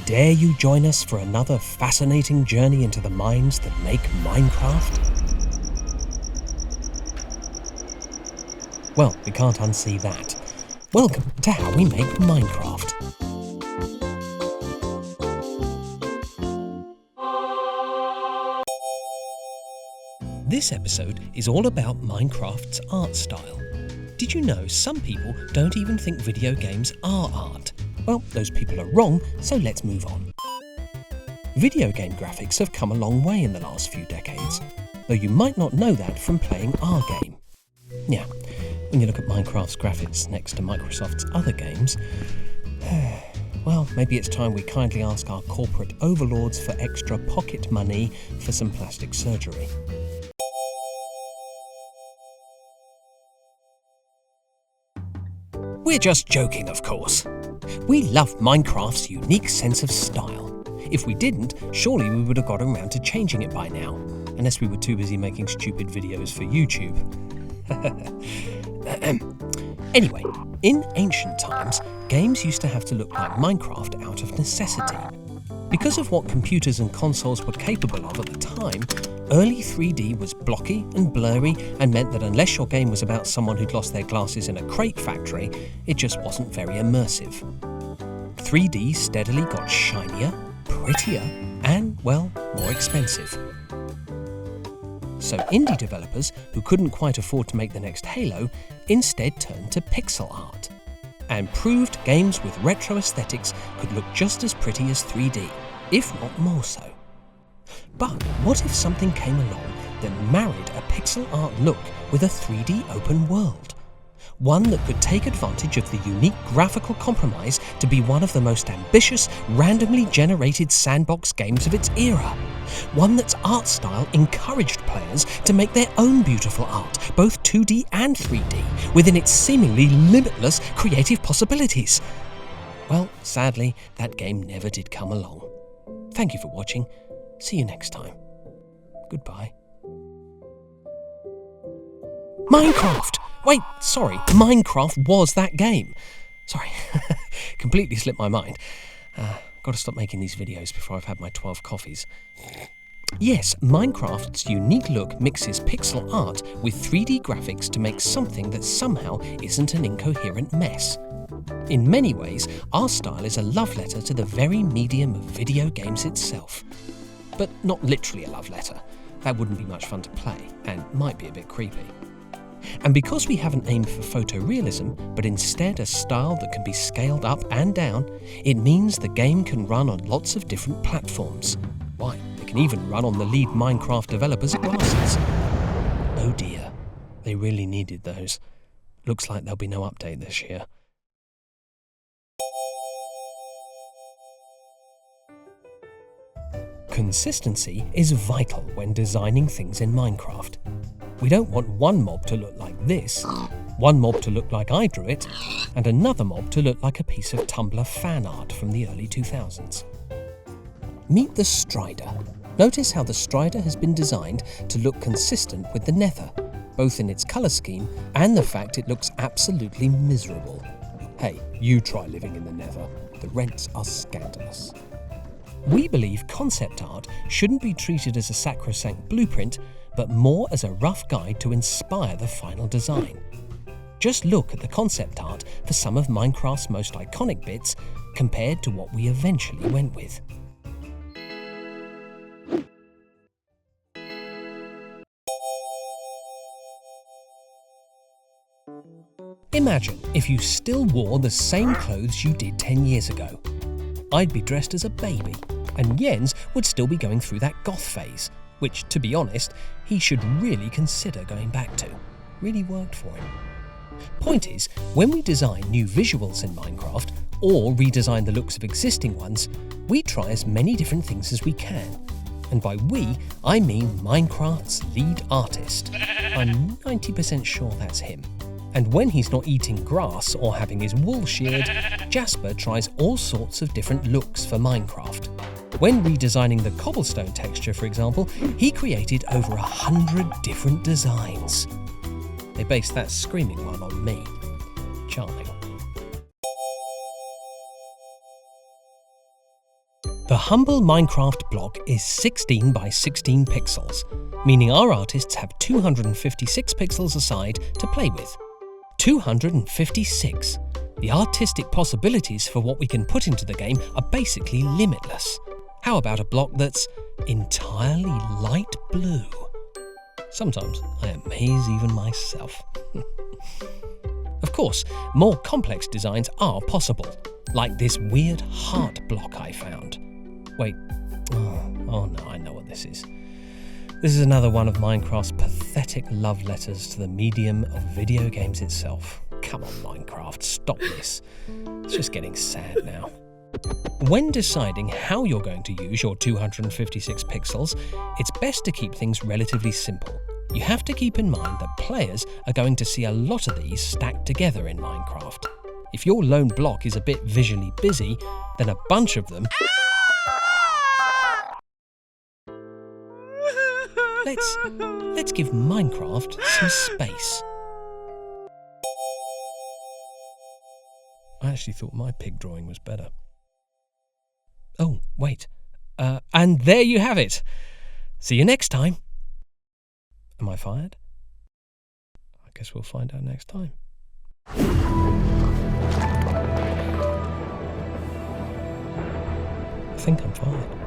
Dare you join us for another fascinating journey into the minds that make Minecraft? Well, we can't unsee that. Welcome to How We Make Minecraft. This episode is all about Minecraft's art style. Did you know some people don't even think video games are art? Well, those people are wrong, so let's move on. Video game graphics have come a long way in the last few decades, though you might not know that from playing our game. Yeah, when you look at Minecraft's graphics next to Microsoft's other games, well, maybe it's time we kindly ask our corporate overlords for extra pocket money for some plastic surgery. We're just joking, of course. We love Minecraft's unique sense of style. If we didn't, surely we would have got around to changing it by now, unless we were too busy making stupid videos for YouTube. Anyway, in ancient times, games used to have to look like Minecraft out of necessity. Because of what computers and consoles were capable of at the time, early 3D was blocky and blurry and meant that unless your game was about someone who'd lost their glasses in a crate factory, it just wasn't very immersive. 3D steadily got shinier, prettier, and, well, more expensive. So indie developers who couldn't quite afford to make the next Halo instead turned to pixel art and proved games with retro aesthetics could look just as pretty as 3D, if not more so. But what if something came along that married a pixel art look with a 3D open world? One that could take advantage of the unique graphical compromise to be one of the most ambitious, randomly generated sandbox games of its era. One that's art style encouraged players to make their own beautiful art, both 2D and 3D, within its seemingly limitless creative possibilities. Well, sadly, that game never did come along. Thank you for watching. See you next time. Goodbye. Minecraft! Wait, sorry, Minecraft was that game. Sorry, completely slipped my mind. Gotta stop making these videos before I've had my 12 coffees. Yes, Minecraft's unique look mixes pixel art with 3D graphics to make something that somehow isn't an incoherent mess. In many ways, our style is a love letter to the very medium of video games itself. But not literally a love letter. That wouldn't be much fun to play, and might be a bit creepy. And because we haven't aimed for photorealism, but instead a style that can be scaled up and down, it means the game can run on lots of different platforms. Why, it can even run on the lead Minecraft developer's glasses. Oh dear, they really needed those. Looks like there'll be no update this year. Consistency is vital when designing things in Minecraft. We don't want one mob to look like this, one mob to look like I drew it, and another mob to look like a piece of Tumblr fan art from the early 2000s. Meet the Strider. Notice how the Strider has been designed to look consistent with the Nether, both in its colour scheme and the fact it looks absolutely miserable. Hey, you try living in the Nether. The rents are scandalous. We believe concept art shouldn't be treated as a sacrosanct blueprint, but more as a rough guide to inspire the final design. Just look at the concept art for some of Minecraft's most iconic bits compared to what we eventually went with. Imagine if you still wore the same clothes you did 10 years ago. I'd be dressed as a baby, and Jens would still be going through that goth phase, which, to be honest, he should really consider going back to. Really worked for him. Point is, when we design new visuals in Minecraft, or redesign the looks of existing ones, we try as many different things as we can. And by we, I mean Minecraft's lead artist. I'm 90% sure that's him. And when he's not eating grass or having his wool sheared, Jasper tries all sorts of different looks for Minecraft. When redesigning the cobblestone texture, for example, he created over 100 different designs. They based that screaming one on me. Charming. The humble Minecraft block is 16 by 16 pixels, meaning our artists have 256 pixels aside to play with. 256! The artistic possibilities for what we can put into the game are basically limitless. How about a block that's entirely light blue? Sometimes I amaze even myself. Of course, more complex designs are possible, like this weird heart block I found. Wait, oh no, I know what this is. This is another one of Minecraft's pathetic love letters to the medium of video games itself. Come on, Minecraft, stop this. It's just getting sad now. When deciding how you're going to use your 256 pixels, it's best to keep things relatively simple. You have to keep in mind that players are going to see a lot of these stacked together in Minecraft. If your lone block is a bit visually busy, then a bunch of them... Let's give Minecraft some space. I actually thought my pig drawing was better. Oh, wait. And there you have it. See you next time. Am I fired? I guess we'll find out next time. I think I'm fired.